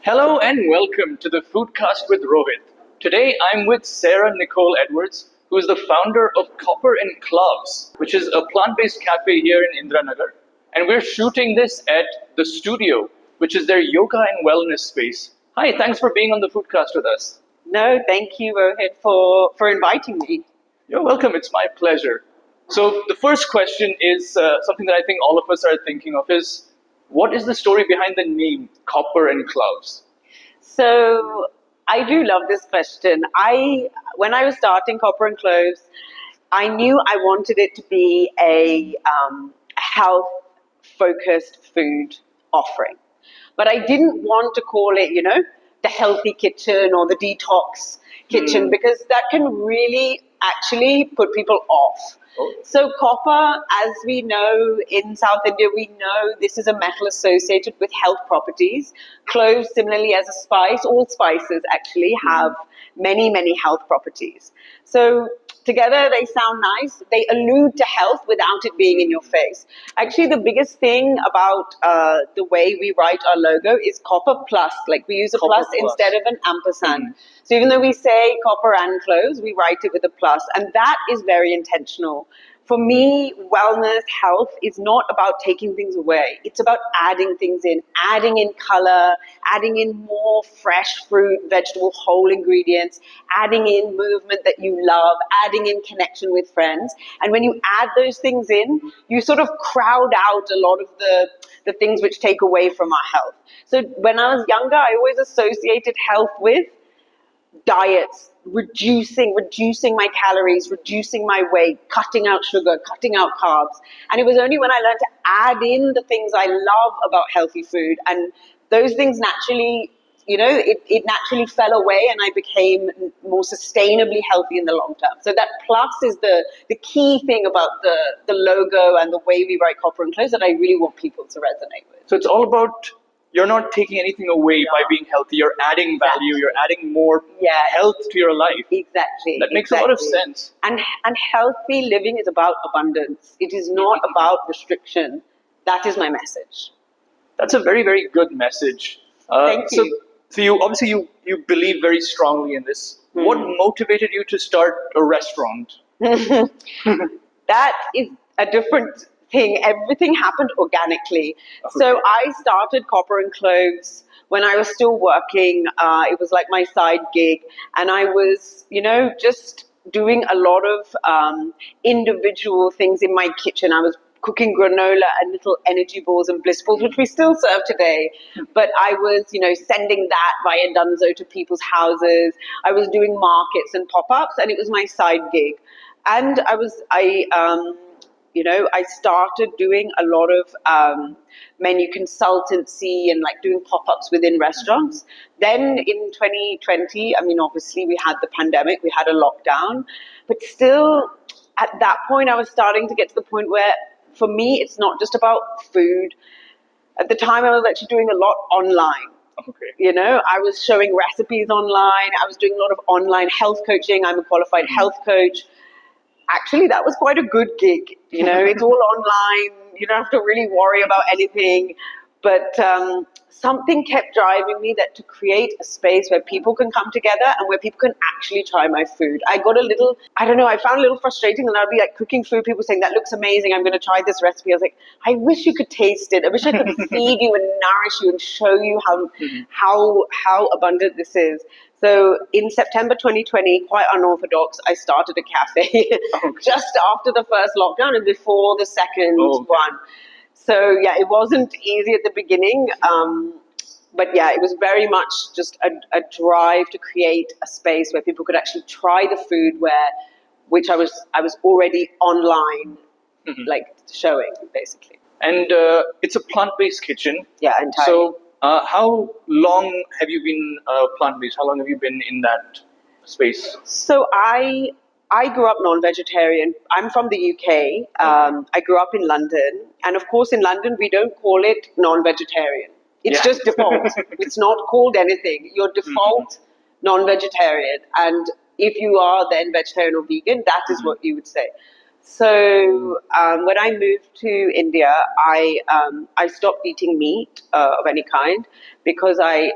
Hello and welcome to the Foodcast with Rohit. Today I'm with Sarah Nicole Edwards, who is the founder of Copper Cloves, which is a plant-based cafe here in Indiranagar. And we're shooting this at the studio, which is their yoga and wellness space. Hi, thanks for being on the Foodcast with us. No, thank you, Rohit, for inviting me. You're welcome, it's my pleasure. So the first question is something that I think all of us are thinking of is, what is the story behind the name Copper Cloves? So I do love this question. When I was starting Copper and Cloves, I knew I wanted it to be a health-focused food offering. But I didn't want to call it, the healthy kitchen or the detox kitchen, because that can really actually put people off. So copper, as we know in South India, we know this is a metal associated with health properties. Cloves, similarly as a spice, all spices actually have many, many health properties. So together they sound nice. They allude to health without it being in your face. Actually, the biggest thing about the way we write our logo is copper plus. Like we use a plus instead of an ampersand. So even though we say copper and cloves, we write it with a plus. And that is very intentional. For me, wellness, health is not about taking things away. It's about adding things in, adding in color, adding in more fresh fruit, vegetable, whole ingredients, adding in movement that you love, adding in connection with friends. And when you add those things in, you sort of crowd out a lot of the things which take away from our health. So when I was younger, I always associated health with diets, reducing my calories, reducing my weight, cutting out sugar, cutting out carbs. And it was only when I learned to add in the things I love about healthy food, and those things naturally, it naturally fell away, and I became more sustainably healthy in the long term. So that plus is the key thing about the logo and the way we write Copper and Cloves that I really want people to resonate with. So it's all about, you're not taking anything away by being healthy. You're adding value. You're adding more health to your life. Exactly. That makes a lot of sense. And healthy living is about abundance. It is not about restriction. That is my message. That's a very, very good message. Thank you. So you obviously you believe very strongly in this. What motivated you to start a restaurant? That is a different thing. Everything happened organically. Okay. So I started Copper and Cloves when I was still working. It was like my side gig, and I was, just doing a lot of individual things in my kitchen. I was cooking granola and little energy balls and bliss balls, which we still serve today. But I was, sending that via Dunzo to people's houses. I was doing markets and pop-ups, and it was my side gig. And I started doing a lot of menu consultancy and like doing pop-ups within restaurants. Then in 2020, obviously we had the pandemic, we had a lockdown, but still at that point I was starting to get to the point where for me, it's not just about food. At the time I was actually doing a lot online. Okay. I was showing recipes online. I was doing a lot of online health coaching. I'm a qualified health coach. Actually, that was quite a good gig. It's all online. You don't have to really worry about anything. But something kept driving me that to create a space where people can come together and where people can actually try my food. I got I found a little frustrating, and I'd be like cooking food, people saying, that looks amazing, I'm going to try this recipe. I was like, I wish you could taste it. I wish I could feed you and nourish you and show you how abundant this is. So in September 2020, quite unorthodox, I started a cafe just after the first lockdown and before the second one. So yeah, it wasn't easy at the beginning, but yeah, it was very much just a drive to create a space where people could actually try the food, which I was already online, like showing basically. And it's a plant-based kitchen. Yeah, entirely. So how long have you been plant-based? How long have you been in that space? So I grew up non-vegetarian. I'm from the UK. I grew up in London. And of course, in London, we don't call it non-vegetarian. It's just default. It's not called anything. Your default non-vegetarian. And if you are then vegetarian or vegan, that is what you would say. So when I moved to India, I stopped eating meat of any kind because I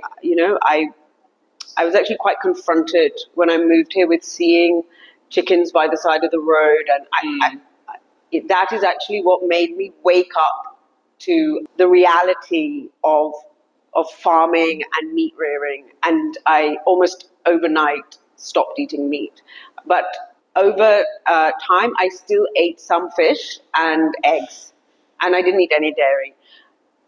was actually quite confronted when I moved here with seeing chickens by the side of the road, and that is actually what made me wake up to the reality of farming and meat rearing, and I almost overnight stopped eating meat. But over time, I still ate some fish and eggs, and I didn't eat any dairy.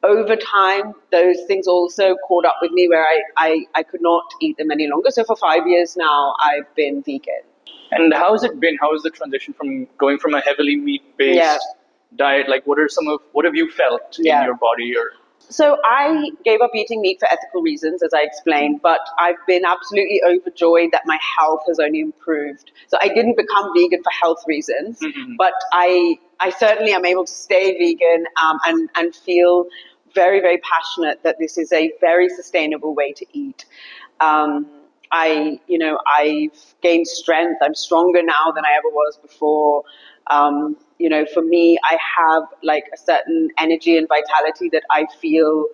Over time, those things also caught up with me where I could not eat them any longer. So for 5 years now, I've been vegan. And how has it been? How is the transition from going from a heavily meat-based Yeah. diet? Like, what have you felt in Yeah. your body? Or So I gave up eating meat for ethical reasons, as I explained, but I've been absolutely overjoyed that my health has only improved. So I didn't become vegan for health reasons, but I certainly am able to stay vegan and feel very, very passionate that this is a very sustainable way to eat. I've gained strength. I'm stronger now than I ever was before. For me, I have like a certain energy and vitality that I feel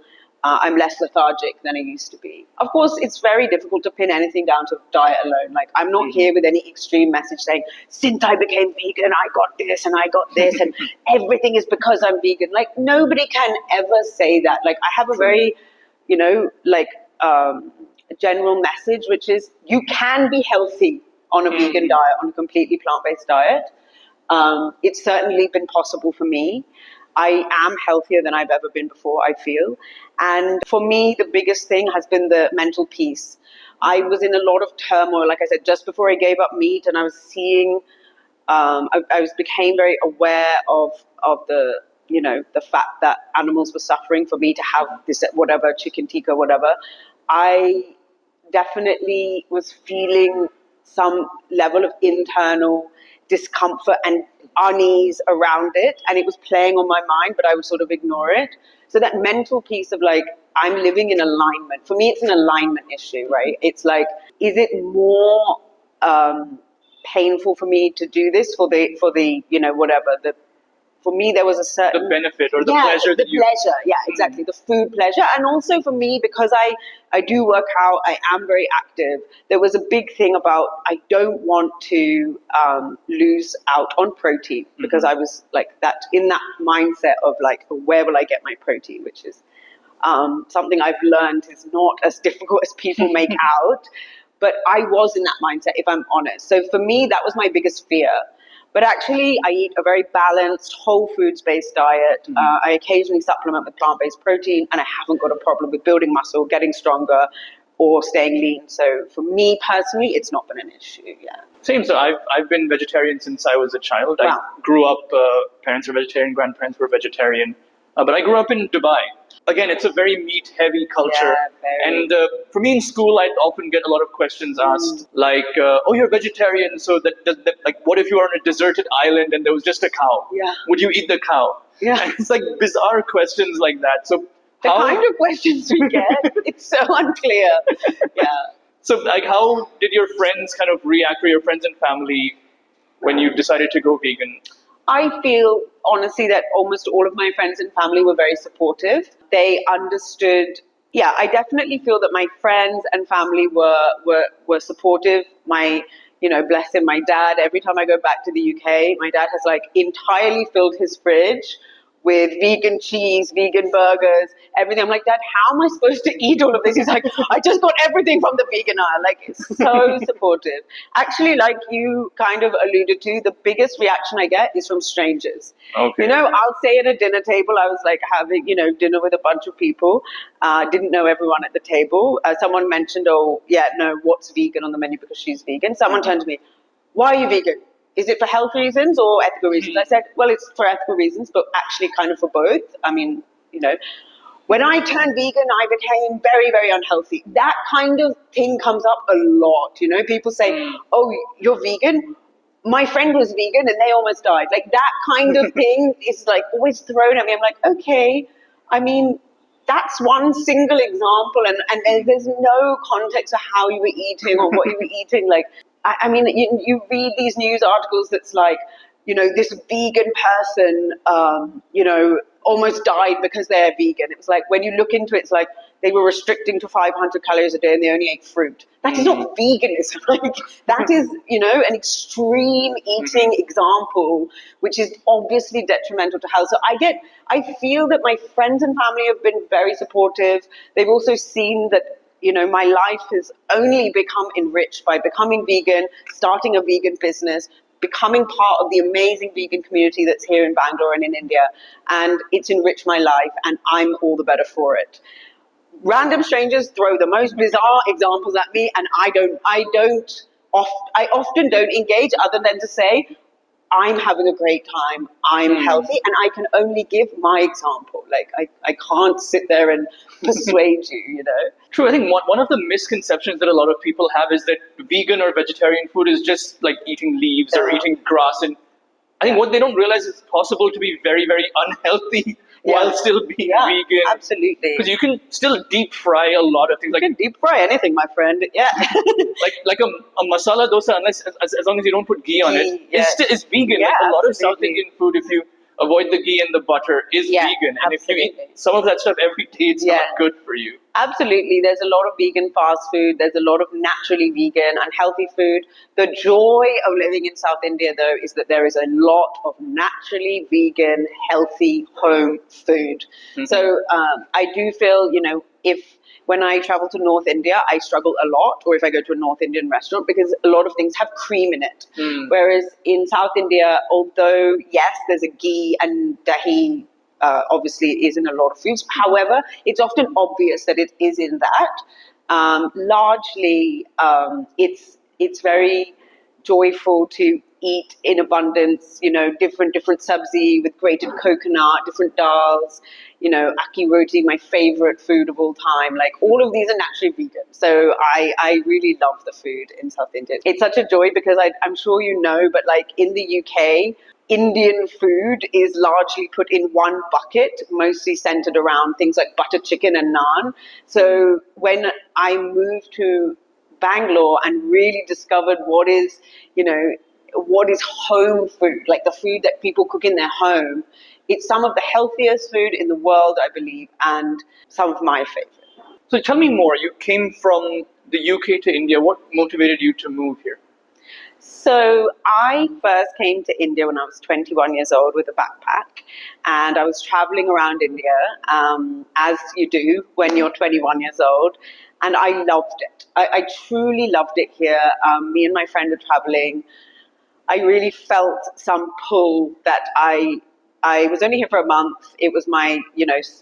I'm less lethargic than I used to be. Of course, it's very difficult to pin anything down to diet alone. Like, I'm not here with any extreme message saying, since I became vegan, I got this and I got this, and everything is because I'm vegan. Like, nobody can ever say that. Like, I have a very, general message, which is you can be healthy on a vegan diet, on a completely plant-based diet. It's certainly been possible for me. I am healthier than I've ever been before, I feel. And for me, the biggest thing has been the mental peace. I was in a lot of turmoil, like I said, just before I gave up meat, and I was seeing, I became very aware of the fact that animals were suffering for me to have this, whatever, chicken tikka, whatever. I definitely was feeling some level of internal discomfort and unease around it, and it was playing on my mind, but I would sort of ignore it. So that mental piece of like, I'm living in alignment. For me, it's an alignment issue, right? It's like, is it more painful for me to do this for the whatever, the for me, there was a certain the benefit or the pleasure that you pleasure, yeah, exactly, the food pleasure, and also for me because I do work out, I am very active. There was a big thing about I don't want to lose out on protein because I was like that in that mindset of like where will I get my protein, which is something I've learned is not as difficult as people make out. But I was in that mindset, if I'm honest. So for me, that was my biggest fear. But actually, I eat a very balanced, whole foods-based diet. I occasionally supplement with plant-based protein, and I haven't got a problem with building muscle, getting stronger, or staying lean. So for me personally, it's not been an issue. Yeah. same. So I've been vegetarian since I was a child. Wow. I grew up. Parents were vegetarian, grandparents were vegetarian, but I grew up in Dubai. Again, it's a very meat-heavy culture, Yeah, very. and for me in school, I'd often get a lot of questions asked, like, "Oh, you're vegetarian, so that like, what if you were on a deserted island and there was just a cow? Yeah. Would you eat the cow?" Yeah. And it's like bizarre questions like that. So The how? kind of questions we get, it's so unclear. Yeah. So like, how did your friends kind of react, or your friends and family, when you decided to go vegan? I feel honestly that almost all of my friends and family were very supportive. They understood. Yeah, I definitely feel that my friends and family were supportive. Bless him, my dad. Every time I go back to the UK, my dad has like entirely filled his fridge with vegan cheese, vegan burgers, everything. I'm like, Dad, how am I supposed to eat all of this? He's like, I just got everything from the vegan aisle. Like, it's so supportive. Actually, like you kind of alluded to, the biggest reaction I get is from strangers. Okay. I'll say at a dinner table, I was like having, dinner with a bunch of people. Didn't know everyone at the table. Someone mentioned, oh, yeah, no, what's vegan on the menu because she's vegan. Someone turned to me, why are you vegan? Is it for health reasons or ethical reasons? I said, well, it's for ethical reasons, but actually kind of for both. I mean, when I turned vegan, I became very, very unhealthy. That kind of thing comes up a lot. People say, oh, you're vegan? My friend was vegan and they almost died. Like that kind of thing is like always thrown at me. I'm like, okay, I mean, that's one single example, and there's no context of how you were eating or what you were eating. Like, I mean, you read these news articles that's like, this vegan person, almost died because they're vegan. It was like, when you look into it, it's like they were restricting to 500 calories a day and they only ate fruit. That is not veganism. Like, that is, an extreme eating example, which is obviously detrimental to health. So I feel that my friends and family have been very supportive. They've also seen that, my life has only become enriched by becoming vegan, starting a vegan business, becoming part of the amazing vegan community that's here in Bangalore and in India. And it's enriched my life, and I'm all the better for it. Random strangers throw the most bizarre examples at me, and I often don't engage other than to say, I'm having a great time, I'm healthy, and I can only give my example. Like, I can't sit there and persuade you. True. I think one of the misconceptions that a lot of people have is that vegan or vegetarian food is just like eating leaves or eating grass. And I think what they don't realize is it's possible to be very, very unhealthy while still being vegan. Absolutely. Because you can still deep fry a lot of things. You can deep fry anything, my friend. Yeah. like a masala dosa, unless as long as you don't put ghee on it, is vegan. Yeah, like a lot of South absolutely. Indian food, if you avoid the ghee and the butter, is vegan. And if you eat some of that stuff every day, it's not good for you. Absolutely. There's a lot of vegan fast food. There's a lot of naturally vegan and healthy food. The joy of living in South India, though, is that there is a lot of naturally vegan, healthy home food. So I do feel, when I travel to North India, I struggle a lot, or if I go to a North Indian restaurant, because a lot of things have cream in it. Whereas in South India, although, yes, there's a ghee and dahi, obviously is in a lot of foods. However, it's often obvious that it is in that. Largely, it's very joyful to eat in abundance, different sabzi with grated coconut, different dals, akki roti, my favorite food of all time. Like, all of these are naturally vegan. So I really love the food in South India. It's such a joy because I'm sure but like in the UK, Indian food is largely put in one bucket, mostly centered around things like butter chicken and naan. So when I moved to Bangalore and really discovered what is home food, like the food that people cook in their home, it's some of the healthiest food in the world, I believe, and some of my favorite. So tell me more. You came from the UK to India. What motivated you to move here? So I first came to India when I was 21 years old with a backpack, and I was traveling around India, as you do when you're 21 years old, and I loved it. I truly loved it here. Me and my friend were traveling. I really felt some pull that I was only here for a month. It was my,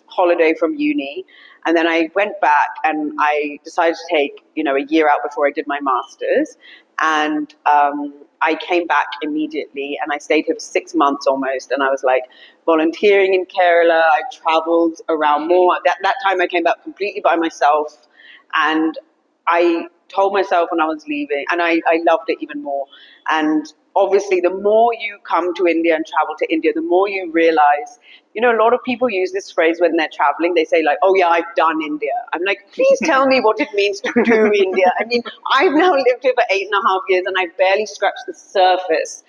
holiday from uni. And then I went back and I decided to take, a year out before I did my master's. And I came back immediately and I stayed here for 6 months almost. And I was like volunteering in Kerala. I traveled around more. That time I came back completely by myself. And I told myself when I was leaving, and I loved it even more. And obviously, the more you come to India and travel to India, the more you realize, a lot of people use this phrase when they're traveling. They say like, oh yeah, I've done India. I'm like, please tell me what it means to do India. I mean, I've now lived here for 8.5 years and I've barely scratched the surface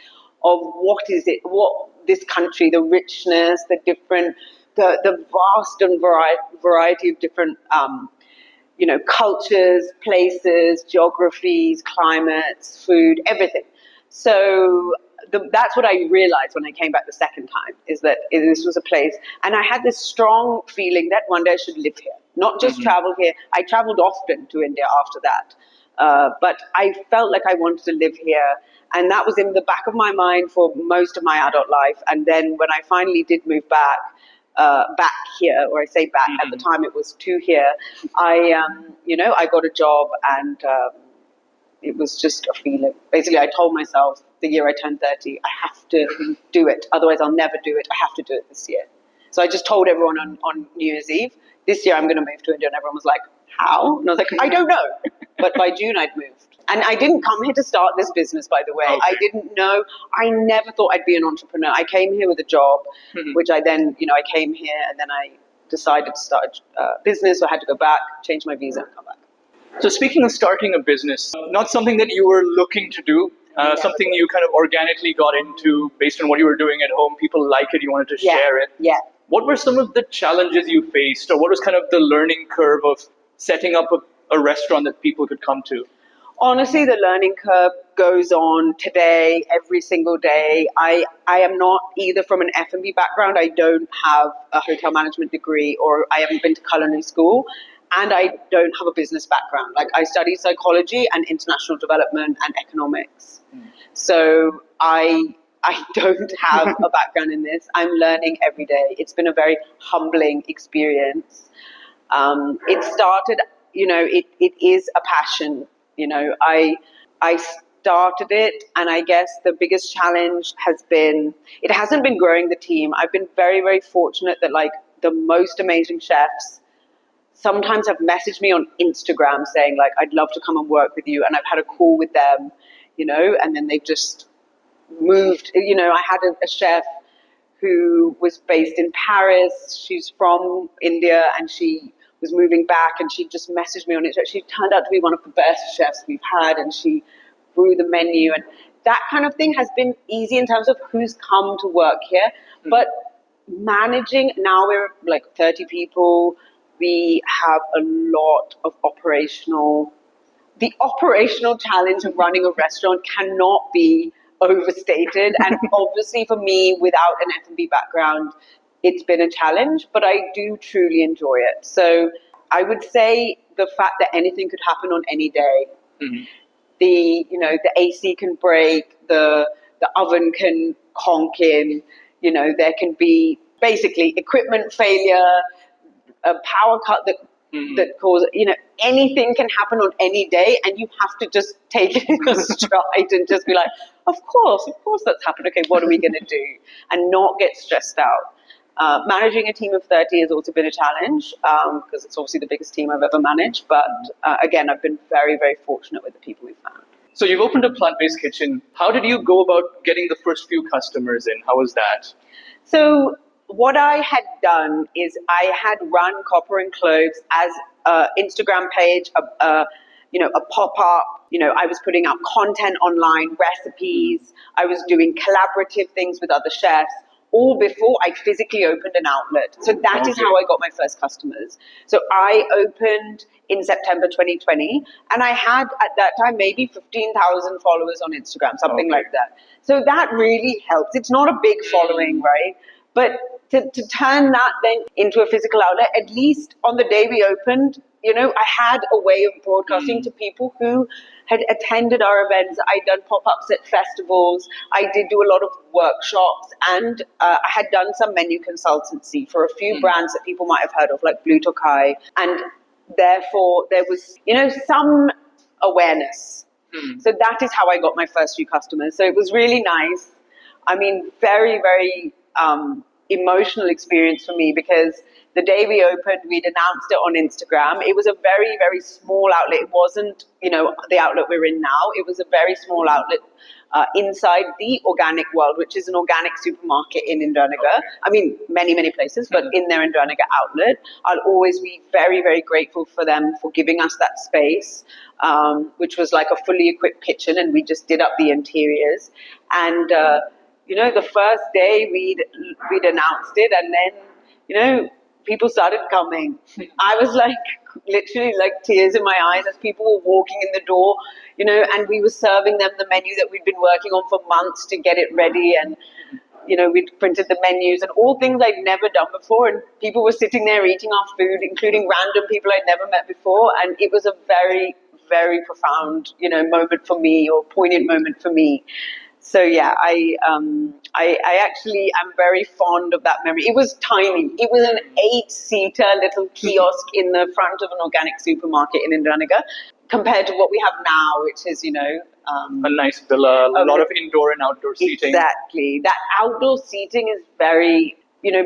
of what is it, what this country, the richness, the different, the vast and variety of different cultures, places, geographies, climates, food, everything. So that's what I realized when I came back the second time, is that this was a place. And I had this strong feeling that one day I should live here, not just travel here. I traveled often to India after that. But I felt like I wanted to live here. And that was in the back of my mind for most of my adult life. And then when I finally did move back here, or I say back, at the time it was to here, I got a job and it was just a feeling. Basically, I told myself the year I turned 30, I have to do it. Otherwise, I'll never do it. I have to do it this year. So I just told everyone on New Year's Eve, this year I'm going to move to India. And everyone was like, how? And I was like, I don't know. But by June, I'd moved. And I didn't come here to start this business, by the way. Okay. I didn't know. I never thought I'd be an entrepreneur. I came here with a job, which I then, I came here and then I decided to start a business. So I had to go back, change my visa and come back. So speaking of starting a business, not something that you were looking to do, something you kind of organically got into based on what you were doing at home. People like it, you wanted to Yeah, share it. yeah. What were some of the challenges you faced, or what was kind of the learning curve of setting up a restaurant that people could come to? Honestly, the learning curve goes on today, every single day. I am not either from an F&B background. I don't have a hotel management degree, or I haven't been to culinary school. And I don't have a business background. Like, I studied psychology and international development and economics. So I don't have a background in this. I'm learning every day. It's been a very humbling experience. It started, it is a passion. I started it, and I guess the biggest challenge has been, it hasn't been growing the team. I've been very, very fortunate that, like, the most amazing chefs sometimes have messaged me on Instagram saying, like, I'd love to come and work with you. And I've had a call with them, and then they've just moved. I had a chef who was based in Paris. She's from India, and she was moving back, and she just messaged me on Instagram. She turned out to be one of the best chefs we've had, and she grew the menu. And that kind of thing has been easy in terms of who's come to work here. But managing, now we're like 30 people. We have a lot of the operational challenge of running a restaurant cannot be overstated. And obviously for me, without an F&B background, it's been a challenge, but I do truly enjoy it. So I would say the fact that anything could happen on any day. The AC can break, the oven can conk in, there can be basically equipment failure, a power cut that causes, anything can happen on any day, and you have to just take it in a stride and just be like, of course that's happened. Okay, what are we going to do? And not get stressed out. Managing a team of 30 has also been a challenge, because it's obviously the biggest team I've ever managed. But again, I've been very, very fortunate with the people we've found. So you've opened a plant-based kitchen. How did you go about getting the first few customers in? How was that? So what I had done is I had run Copper and Cloves as an Instagram page, a pop-up. I was putting out content online, recipes. I was doing collaborative things with other chefs, all before I physically opened an outlet. So that is how I got my first customers. So I opened in September 2020, and I had at that time maybe 15,000 followers on Instagram, something like that. So that really helps. It's not a big following, right? But to turn that then into a physical outlet, at least on the day we opened, I had a way of broadcasting to people who had attended our events. I'd done pop-ups at festivals. I did do a lot of workshops, and I had done some menu consultancy for a few brands that people might have heard of, like Blue Tokai. And therefore, there was, some awareness. So that is how I got my first few customers. So it was really nice. I mean, very, very emotional experience for me, because the day we opened, we'd announced it on Instagram. It was a very, very small outlet. It wasn't, the outlet we're in now. It was a very small outlet inside the Organic World, which is an organic supermarket in Indiranagar. I mean, many, many places, but in their Indiranagar outlet. I'll always be very, very grateful for them for giving us that space, which was like a fully equipped kitchen, and we just did up the interiors. And the first day we'd announced it, and then, people started coming. I was like, literally like tears in my eyes as people were walking in the door, and we were serving them the menu that we'd been working on for months to get it ready. And, we'd printed the menus and all things I'd never done before. And people were sitting there eating our food, including random people I'd never met before. And it was a very, very profound, moment for me, or poignant moment for me. So yeah, I actually am very fond of that memory. It was tiny. It was an 8-seater little kiosk in the front of an organic supermarket in Indiranagar, compared to what we have now, which is, a nice villa, a lot of indoor and outdoor seating. Exactly. That outdoor seating is very,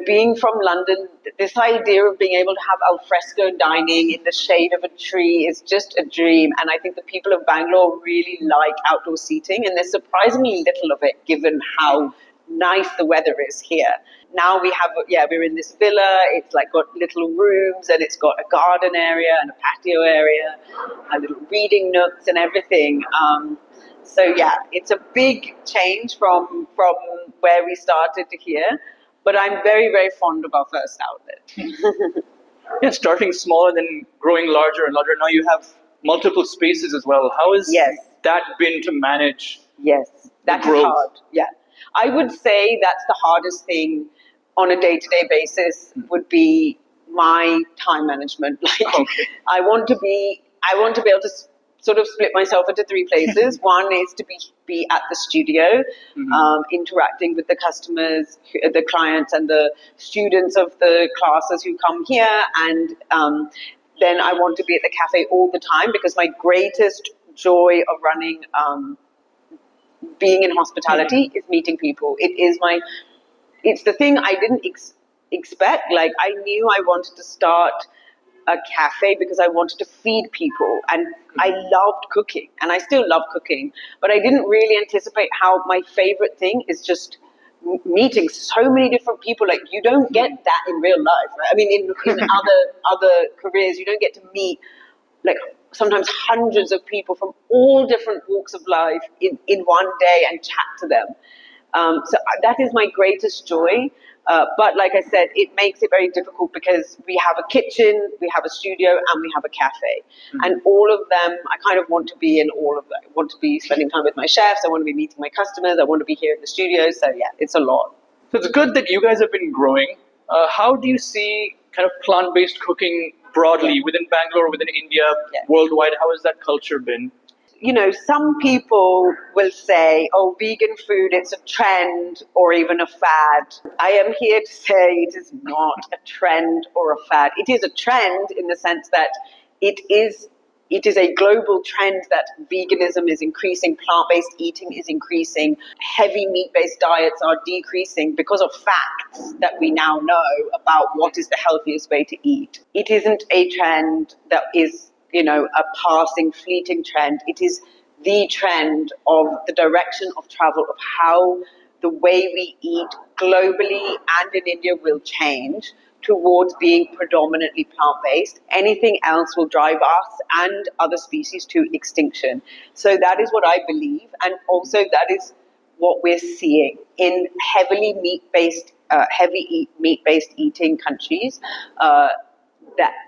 being from London, this idea of being able to have al fresco dining in the shade of a tree is just a dream. And I think the people of Bangalore really like outdoor seating, and there's surprisingly little of it given how nice the weather is here. Now we're in this villa. It's like got little rooms, and it's got a garden area and a patio area, a little reading nooks and everything. So yeah, it's a big change from where we started to here. But I'm very, very fond of our first outlet. Yeah, starting small and then growing larger and larger. Now you have multiple spaces as well. How has Yes. that been to manage Yes, that is growth? hard. Yeah. I would say that's the hardest thing on a day-to-day basis would be my time management. Like Okay. I want to be able to sort of split myself into three places. One is to be at the studio, interacting with the customers, the clients, and the students of the classes who come here, and then I want to be at the cafe all the time because my greatest joy of running being in hospitality is meeting people. It's the thing I didn't expect. Like I knew I wanted to start a cafe because I wanted to feed people, and I loved cooking, and I still love cooking, but I didn't really anticipate how my favorite thing is just meeting so many different people. Like you don't get that in real life, right? I mean, in other careers, you don't get to meet like sometimes hundreds of people from all different walks of life in one day and chat to them. So that is my greatest joy. But like I said, it makes it very difficult because we have a kitchen, we have a studio, and we have a cafe. And all of them, I kind of want to be in all of them. I want to be spending time with my chefs, I want to be meeting my customers, I want to be here in the studio. So yeah, it's a lot. So it's good that you guys have been growing. How do you see kind of plant-based cooking broadly within Bangalore, within India, Yeah. worldwide? How has that culture been? You know, some people will say, oh, vegan food, it's a trend or even a fad. I am here to say it is not a trend or a fad. It is a trend in the sense that it is a global trend that veganism is increasing, plant-based eating is increasing, heavy meat-based diets are decreasing because of facts that we now know about what is the healthiest way to eat. It isn't a trend that is a passing, fleeting trend. It is the trend of the direction of travel of how the way we eat globally and in India will change towards being predominantly plant-based. Anything else will drive us and other species to extinction. So that is what I believe, and also that is what we're seeing in heavily meat-based eating countries.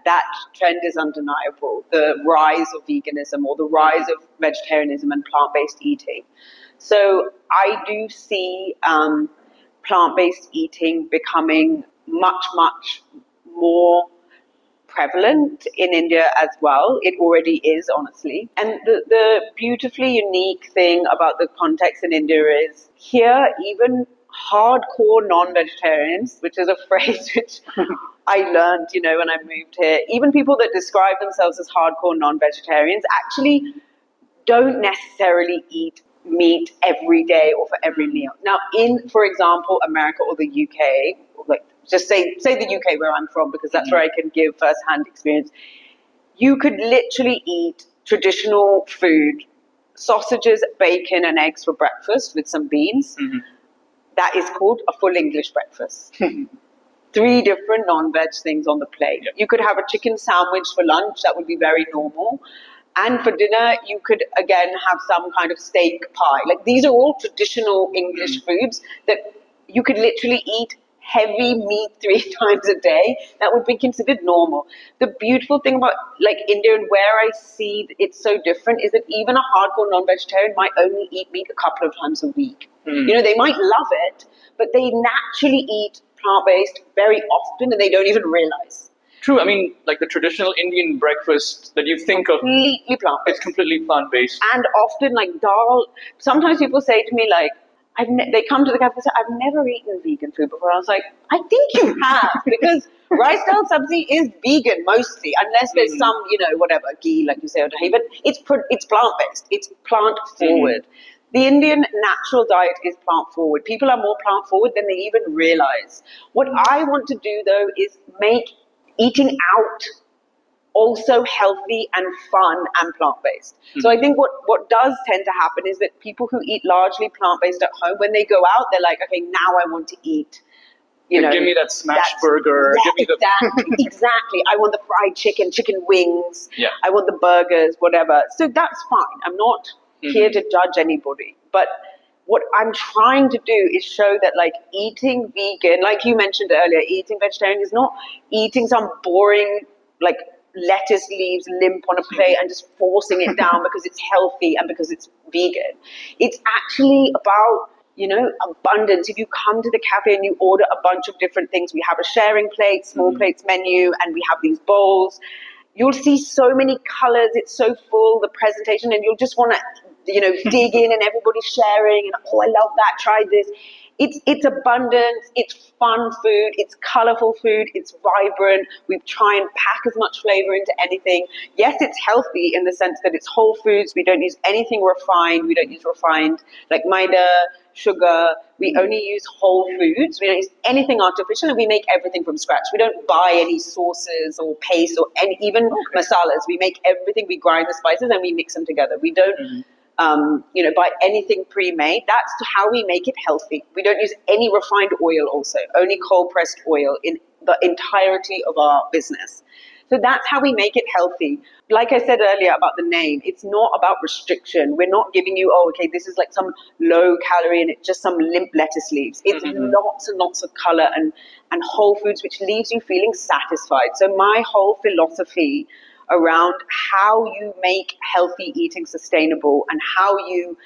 That trend is undeniable. The rise of veganism or the rise of vegetarianism and plant-based eating. So I do see plant-based eating becoming much, much more prevalent in India as well. It already is, honestly. And the beautifully unique thing about the context in India is here, even hardcore non-vegetarians, which is a phrase which I learned, when I moved here, even people that describe themselves as hardcore non-vegetarians actually don't necessarily eat meat every day or for every meal. Now, for example, America or the UK, like just say the UK where I'm from, because that's where I can give first-hand experience. You could literally eat traditional food, sausages, bacon, and eggs for breakfast with some beans. That is called a full English breakfast. 3 different non-veg things on the plate. Yep. You could have a chicken sandwich for lunch. That would be very normal. And for dinner, you could, again, have some kind of steak pie. Like, these are all traditional English foods that you could literally eat heavy meat 3 times a day. That would be considered normal. The beautiful thing about, like, India and where I see it's so different is that even a hardcore non-vegetarian might only eat meat a couple of times a week. They might love it, but they naturally eat plant-based very often and they don't even realize. True. I mean, like the traditional Indian breakfast that you think of, Completely plant-based. it's completely plant-based. And often, like, dal. Sometimes people say to me, like, they come to the cafe and say, I've never eaten vegan food before. I was like, I think you have, because rice dal sabzi is vegan mostly, unless there's some, whatever, ghee, like you say, or dahi, but it's plant-based. It's plant-forward. The Indian natural diet is plant-forward. People are more plant-forward than they even realize. What I want to do, though, is make eating out also healthy and fun and plant-based. So I think what does tend to happen is that people who eat largely plant-based at home, when they go out, they're like, okay, now I want to eat, give me that smash burger. Yeah, give me exactly. I want the fried chicken wings. Yeah. I want the burgers, whatever. So that's fine. I'm not here to judge anybody. But what I'm trying to do is show that like eating vegan, like you mentioned earlier, eating vegetarian is not eating some boring like lettuce leaves limp on a plate and just forcing it down because it's healthy and because it's vegan. It's actually about, you know, abundance. If you come to the cafe and you order a bunch of different things, we have a sharing plate, small plates menu, and we have these bowls. You'll see so many colors. It's so full, the presentation, and you'll just want to, you know, dig in, and everybody's sharing. And oh, I love that. Try this. It's abundance. It's fun food. It's colorful food. It's vibrant. We try and pack as much flavor into anything. Yes, it's healthy in the sense that it's whole foods. We don't use anything refined. We don't use refined like maida, sugar. We only use whole foods. We don't use anything artificial, and we make everything from scratch. We don't buy any sauces or paste or any, even masalas. We make everything. We grind the spices and we mix them together. We don't you know, buy anything pre-made. That's how we make it healthy. We don't use any refined oil also, only cold-pressed oil in the entirety of our business. So that's how we make it healthy. Like I said earlier about the name, it's not about restriction. We're not giving you, oh, okay, this is like some low calorie and it's just some limp lettuce leaves. It's lots and lots of color and whole foods, which leaves you feeling satisfied. So my whole philosophy around how you make healthy eating sustainable and how you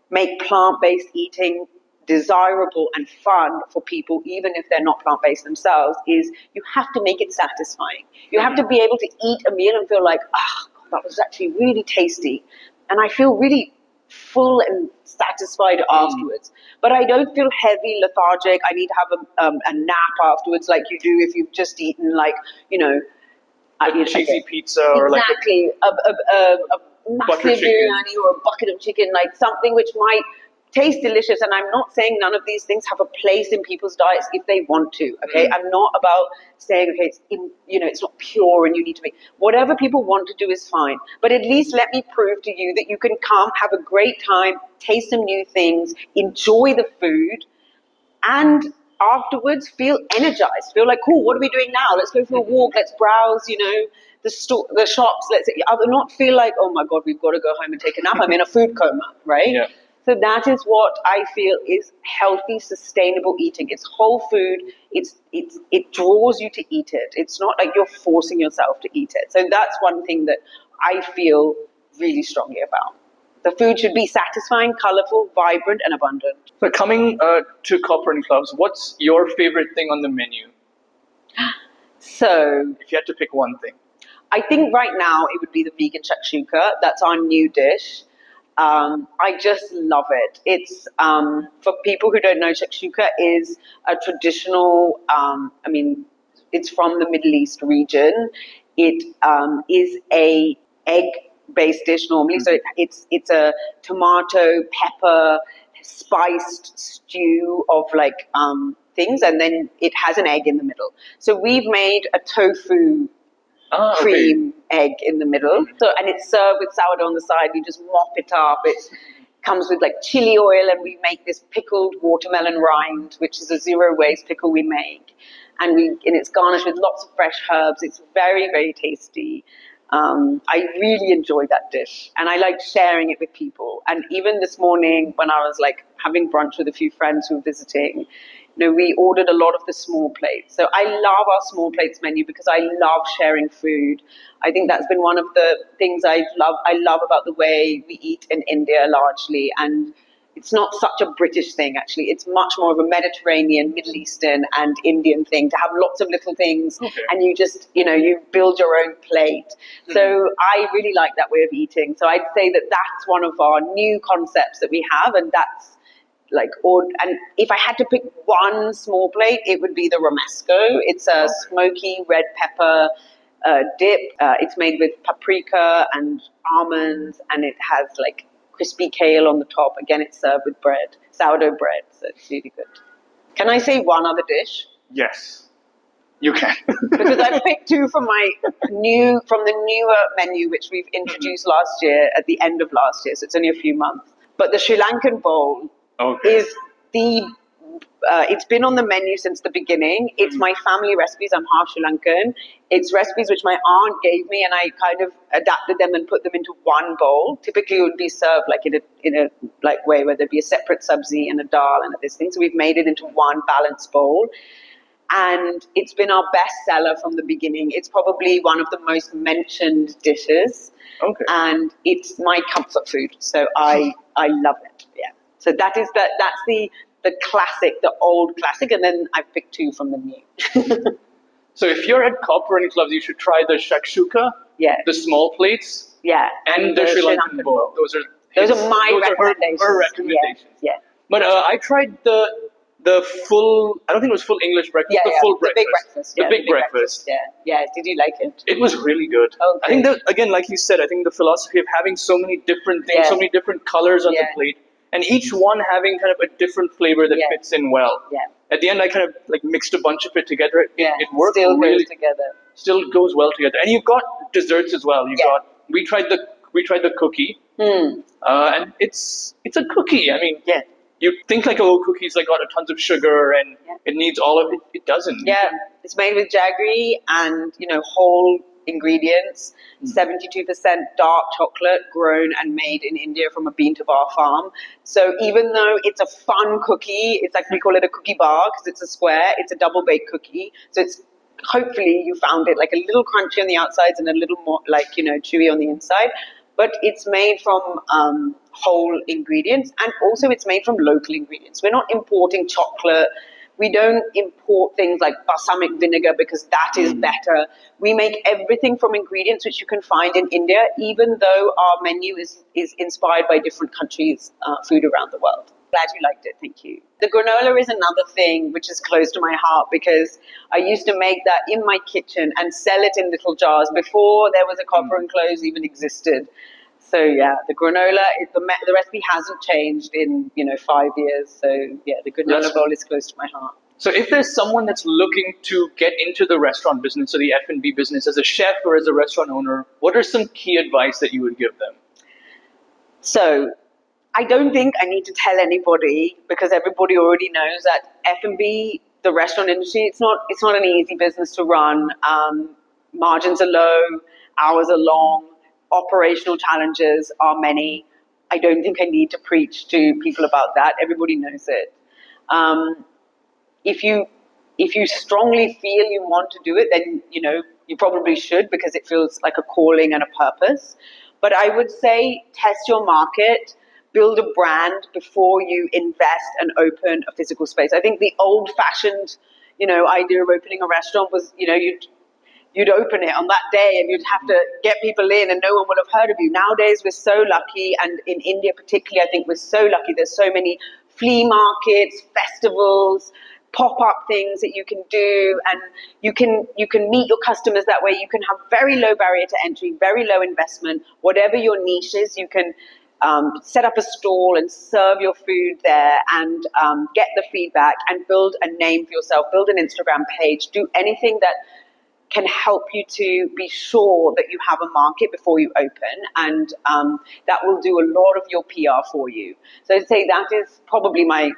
make plant-based eating desirable and fun for people, even if they're not plant-based themselves, is you have to make it satisfying. You have to be able to eat a meal and feel like, oh, that was actually really tasty. And I feel really full and satisfied afterwards. But I don't feel heavy, lethargic. I need to have a nap afterwards like you do if you've just eaten like, you know, a cheesy pizza or exactly, a massive biryani or a bucket of chicken, like something which might taste delicious. And I'm not saying none of these things have a place in people's diets if they want to. Okay, I'm not about saying okay, it's you know, it's not pure and you need to make whatever people want to do is fine. But at least let me prove to you that you can come, have a great time, taste some new things, enjoy the food, and afterwards feel energized, feel like, cool, what are we doing now? Let's go for a walk, let's browse, you know, the shops, let's not feel like, oh my God, we've got to go home and take a nap. I'm in a food coma, right? Yeah. So that is what I feel is healthy, sustainable eating. It's whole food. It draws you to eat it. It's not like you're forcing yourself to eat it. So that's one thing that I feel really strongly about. The food should be satisfying, colorful, vibrant, and abundant. So coming to Copper and Cloves, what's your favorite thing on the menu? So if you had to pick one thing. I think right now it would be the vegan shakshuka. That's our new dish. I just love it. It's for people who don't know, shakshuka is a traditional. It's from the Middle East region. It is a egg-based dish normally. So it's a tomato, pepper, spiced stew of like things, and then it has an egg in the middle. So we've made a tofu cream egg in the middle. So, and it's served with sourdough on the side. You just mop it up. It comes with like chili oil, and we make this pickled watermelon rind, which is a zero waste pickle we make. And it's garnished with lots of fresh herbs. It's very, very tasty. I really enjoy that dish, and I like sharing it with people. And even this morning when I was like having brunch with a few friends who were visiting, you know, we ordered a lot of the small plates. So I love our small plates menu because I love sharing food. I think that's been one of the things I love about the way we eat in India largely. And it's not such a British thing, actually. It's much more of a Mediterranean, Middle Eastern and Indian thing to have lots of little things. And you just, you know, you build your own plate. So I really like that way of eating. So I'd say that that's one of our new concepts that we have. And that's like, and if I had to pick one small plate, it would be the romesco. It's a smoky red pepper dip. It's made with paprika and almonds, and it has like crispy kale on the top. Again, it's served with bread, sourdough bread, so it's really good. Can I say one other dish? Yes, you can. Because I picked two from the newer menu, which we've introduced last year at the end of last year, so it's only a few months. But the Sri Lankan bowl is the it's been on the menu since the beginning. It's my family recipes. I'm half Sri Lankan. It's recipes which my aunt gave me, and I kind of adapted them and put them into one bowl. Typically, it would be served like in a like way where there'd be a separate sabzi and a dal and this thing. So we've made it into one balanced bowl, and it's been our best seller from the beginning. It's probably one of the most mentioned dishes, and it's my comfort food. So I love it. Yeah. So that's the classic, the old classic, and then I picked two from the new. So if you're at Copper and Cloves, you should try the shakshuka, the small plates, and the Sri Lankan bowl. Those are my recommendations. Her recommendations. Yeah. But I tried the full, I don't think it was full English breakfast, the full breakfast. The big breakfast. The big breakfast. Yeah. Did you like it? It was really good. Okay. I think that, again, like you said, I think the philosophy of having so many different things, so many different colors on the plate, and each one having kind of a different flavor that fits in well. Yeah. At the end, I kind of like mixed a bunch of it together. It worked Still really goes together. Still goes well together. And you've got desserts as well. We tried the cookie, and it's a cookie. I mean, you think like, oh, cookies like got a tons of sugar and it needs all of it. It doesn't. Yeah, it's made with jaggery and whole ingredients. 72% dark chocolate grown and made in India from a bean to bar farm. So even though it's a fun cookie, it's like we call it a cookie bar because it's a square. It's a double baked cookie. So it's hopefully you found it like a little crunchy on the outsides and a little more like chewy on the inside. But it's made from whole ingredients, and also it's made from local ingredients. We're not importing chocolate. We don't import things like balsamic vinegar because that is better. We make everything from ingredients which you can find in India, even though our menu is inspired by different countries' food around the world. Glad you liked it. Thank you. The granola is another thing which is close to my heart because I used to make that in my kitchen and sell it in little jars before there was a Copper and Cloves even existed. So yeah, the granola, the recipe hasn't changed in 5 years. So yeah, the granola bowl is close to my heart. So if there's someone that's looking to get into the restaurant business or the F&B business as a chef or as a restaurant owner, what are some key advice that you would give them? So I don't think I need to tell anybody because everybody already knows that F&B, the restaurant industry, it's not an easy business to run. Margins are low, hours are long, operational challenges are many. I don't think I need to preach to people about that. Everybody knows it. If you strongly feel you want to do it, then you probably should because it feels like a calling and a purpose. But I would say test your market, build a brand before you invest and open a physical space. I think the old-fashioned, idea of opening a restaurant was, you'd open it on that day and you'd have to get people in and no one would have heard of you. Nowadays, we're so lucky, and in India particularly, I think we're so lucky. There's so many flea markets, festivals, pop-up things that you can do, and you can meet your customers that way. You can have very low barrier to entry, very low investment. Whatever your niche is, you can set up a stall and serve your food there and get the feedback and build a name for yourself, build an Instagram page, do anything that can help you to be sure that you have a market before you open, and that will do a lot of your PR for you. So I'd say that is probably my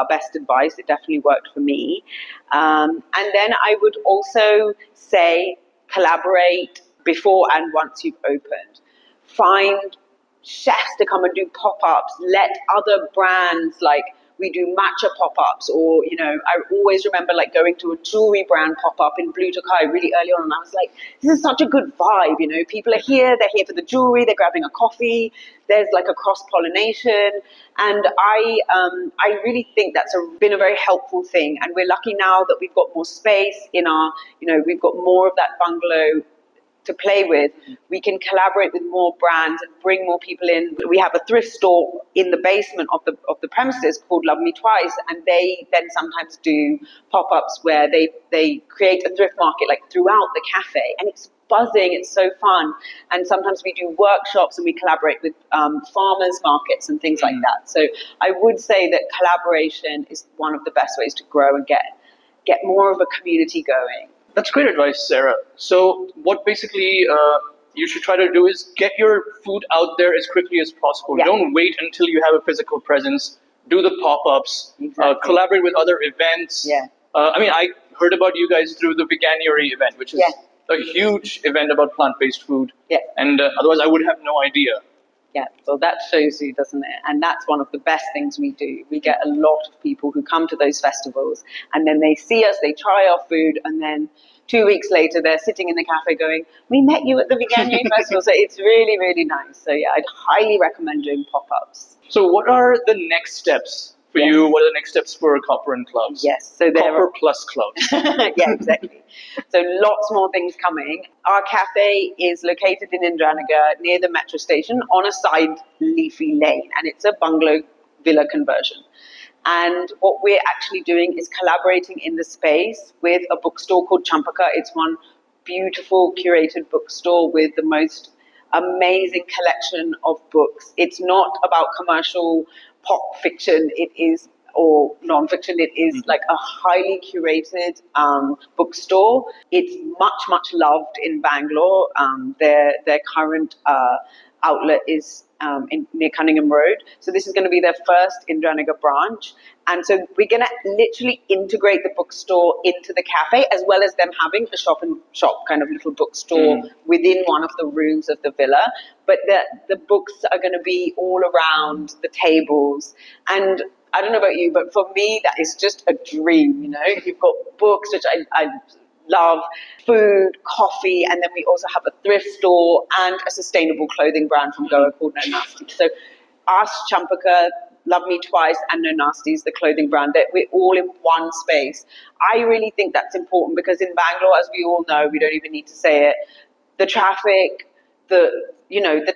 best advice. It definitely worked for me. And then I would also say collaborate before and once you've opened. Find chefs to come and do pop-ups. Let other brands, like we do matcha pop-ups, or I always remember like going to a jewelry brand pop-up in Blue Tokai really early on, and I was like, this is such a good vibe. People are here, they're here for the jewelry, they're grabbing a coffee, there's like a cross-pollination, and I really think that's been a very helpful thing. And we're lucky now that we've got more space in our, we've got more of that bungalow to play with. We can collaborate with more brands and bring more people in. We have a thrift store in the basement of the premises called Love Me Twice, and they then sometimes do pop-ups where they create a thrift market like throughout the cafe, and it's buzzing, it's so fun. And sometimes we do workshops and we collaborate with farmers markets and things like that. So I would say that collaboration is one of the best ways to grow and get more of a community going. That's great advice, Sarah. So what basically you should try to do is get your food out there as quickly as possible. Yeah. Don't wait until you have a physical presence. do the pop-ups, Exactly. collaborate with other events. Yeah. I heard about you guys through the Veganuary event, which is a huge event about plant-based food. Yeah. And otherwise, I would have no idea. Yeah, well, that shows you, doesn't it? And that's one of the best things we do. We get a lot of people who come to those festivals, and then they see us, they try our food, and then 2 weeks later, they're sitting in the cafe going, "We met you at the Veganuary Festival." So it's really, really nice. So yeah, I'd highly recommend doing pop-ups. So what are the next steps for you? What are the next steps for Copper and Cloves? Yes, so there Copper plus Cloves. yeah, exactly. So lots more things coming. Our cafe is located in Indiranagar near the metro station on a side leafy lane, and it's a bungalow villa conversion. And what we're actually doing is collaborating in the space with a bookstore called Champaka. It's one beautiful curated bookstore with the most amazing collection of books. It's not about commercial pop fiction. It is, or non-fiction. It is like a highly curated bookstore. It's much loved in Bangalore. Their current outlet is near Cunningham Road. So this is going to be their first Indiranagar branch. And so we're going to literally integrate the bookstore into the cafe, as well as them having a shop and shop kind of little bookstore within one of the rooms of the villa. But the books are going to be all around the tables. And I don't know about you, but for me, that is just a dream, you know? You've got books, which I love, food, coffee, and then we also have a thrift store and a sustainable clothing brand from Goa called No Nasty. So us, Champaka, Love Me Twice, and No Nasties, the clothing brand, that we're all in one space. I really think that's important because in Bangalore, as we all know, we don't even need to say it, the traffic, the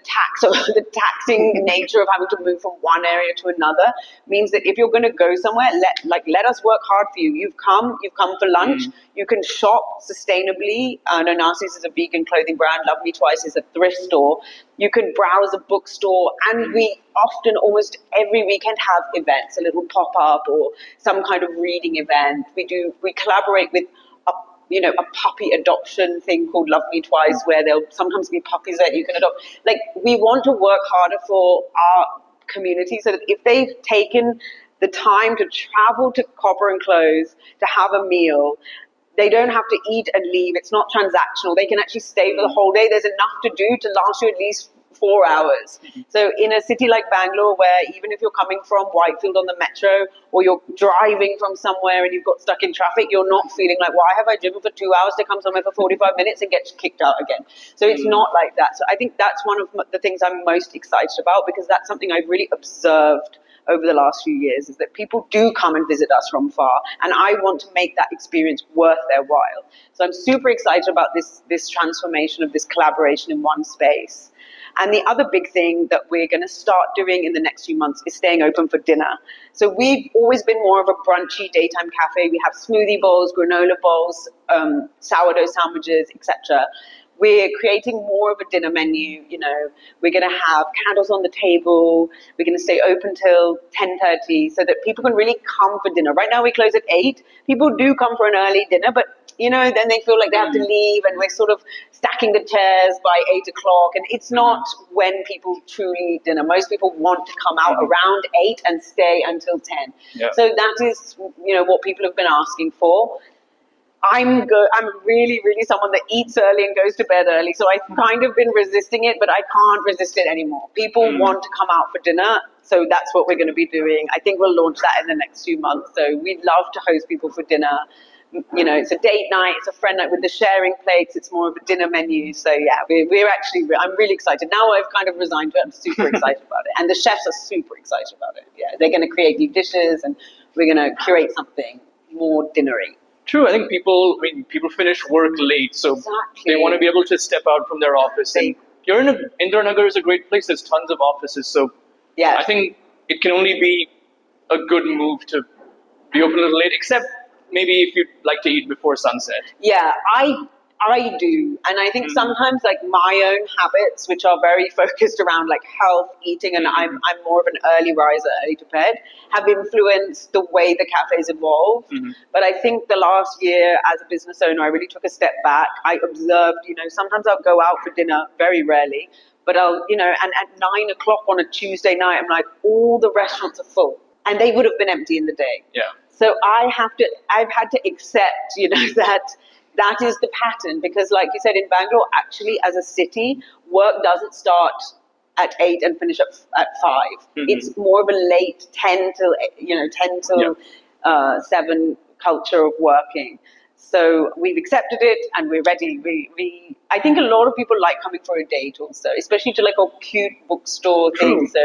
tax or the taxing nature of having to move from one area to another means that if you're going to go somewhere, let us work hard for you. You've come for lunch. You can shop sustainably. No Nasties is a vegan clothing brand. Love Me Twice is a thrift store. You can browse a bookstore, and we often, almost every weekend, have events, a little pop up or some kind of reading event. We collaborate with a puppy adoption thing called Love Me Twice, where there'll sometimes be puppies that you can adopt. Like, we want to work harder for our community so that if they've taken the time to travel to Copper and Cloves to have a meal, they don't have to eat and leave. It's not transactional. They can actually stay for the whole day. There's enough to do to last you at least 4 hours. So in a city like Bangalore, where even if you're coming from Whitefield on the metro, or you're driving from somewhere and you've got stuck in traffic, you're not feeling like, why have I driven for 2 hours to come somewhere for 45 minutes and get kicked out again? So it's not like that. So I think that's one of the things I'm most excited about, because that's something I've really observed over the last few years, is that people do come and visit us from far, and I want to make that experience worth their while. So I'm super excited about this transformation of this collaboration in one space. And the other big thing that we're going to start doing in the next few months is staying open for dinner. So we've always been more of a brunchy daytime cafe. We have smoothie bowls, granola bowls, sourdough sandwiches, etc. We're creating more of a dinner menu. We're going to have candles on the table. We're going to stay open till 10:30 so that people can really come for dinner. Right now we close at 8. People do come for an early dinner, but then they feel like they have to leave, and we're sort of stacking the chairs by 8 o'clock. And it's not when people truly eat dinner. Most people want to come out around 8 and stay until 10. Yeah. So that is, what people have been asking for. I'm really, really someone that eats early and goes to bed early. So I've kind of been resisting it, but I can't resist it anymore. People want to come out for dinner. So that's what we're going to be doing. I think we'll launch that in the next few months. So we'd love to host people for dinner. It's a date night, it's a friend night with the sharing plates. It's more of a dinner menu. So yeah, I'm really excited. Now I've kind of resigned to it. I'm super excited about it. And the chefs are super excited about it. Yeah, they're going to create new dishes, and we're going to curate something more dinnery. True. I think people finish work late, so they want to be able to step out from their office. And Indiranagar is a great place. There's tons of offices, so yeah, I think it can only be a good move to be open a little late, except maybe if you'd like to eat before sunset. Yeah, I do. And I think sometimes, like, my own habits, which are very focused around like health, eating, and I'm more of an early riser, early to bed, have influenced the way the cafe's evolved. But I think the last year as a business owner, I really took a step back. I observed, sometimes I'll go out for dinner, very rarely, but and at 9 o'clock on a Tuesday night, I'm like, all the restaurants are full. and they would have been empty in the day. Yeah. So I've had to accept, that is the pattern, because like you said, in Bangalore, actually as a city, work doesn't start at 8 and finish at 5. It's more of a late 10 till 7 culture of working. So we've accepted it and we're ready. I think a lot of people like coming for a date also, especially to like a cute bookstore thing. So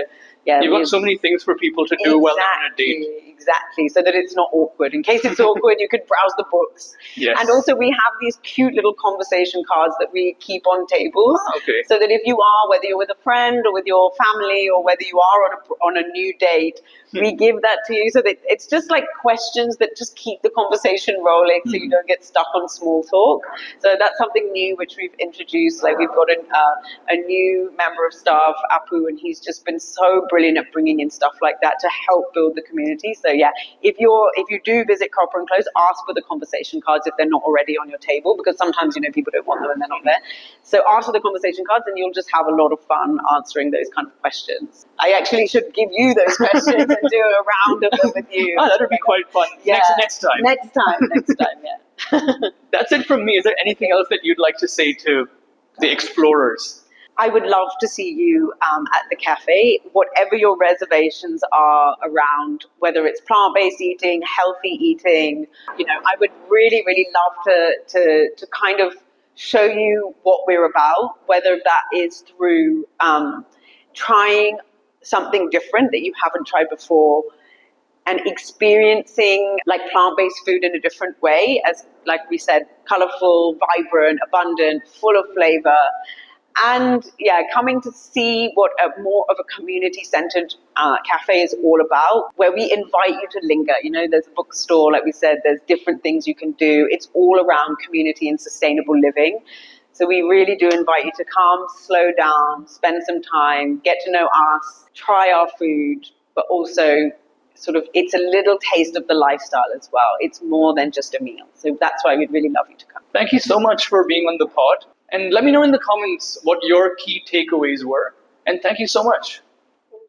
yeah, you've got so many things for people to do while they're on a date. Exactly, so that it's not awkward. In case it's awkward, you could browse the books. Yes. And also we have these cute little conversation cards that we keep on tables. Okay. So that if you are, whether you're with a friend or with your family or whether you are on a new date, we give that to you, so that it's just like questions that just keep the conversation rolling, so you don't get stuck on small talk. So that's something new which we've introduced. Like we've got a new member of staff, Apu, and he's just been so brilliant at bringing in stuff like that to help build the community. So yeah, if you do visit Copper and Cloves, ask for the conversation cards if they're not already on your table, because sometimes people don't want them and they're not there. So ask for the conversation cards, and you'll just have a lot of fun answering those kind of questions. I actually should give you those questions and do a round of them with you. Oh, that would be quite fun. Yeah. Next time. Next time, yeah. That's it from me. Is there anything else that you'd like to say to the explorers? I would love to see you at the cafe. Whatever your reservations are around, whether it's plant-based eating, healthy eating, I would really, really love to kind of show you what we're about, whether that is through trying something different that you haven't tried before, and experiencing like plant-based food in a different way, as like we said, colorful, vibrant, abundant, full of flavor. And yeah, coming to see what a more of a community-centered cafe is all about, where we invite you to linger. There's a bookstore, like we said, there's different things you can do. It's all around community and sustainable living. So we really do invite you to come, slow down, spend some time, get to know us, try our food, but also sort of it's a little taste of the lifestyle as well. It's more than just a meal. So that's why we'd really love you to come. Thank you so much for being on the pod. And let me know in the comments what your key takeaways were. And thank you so much.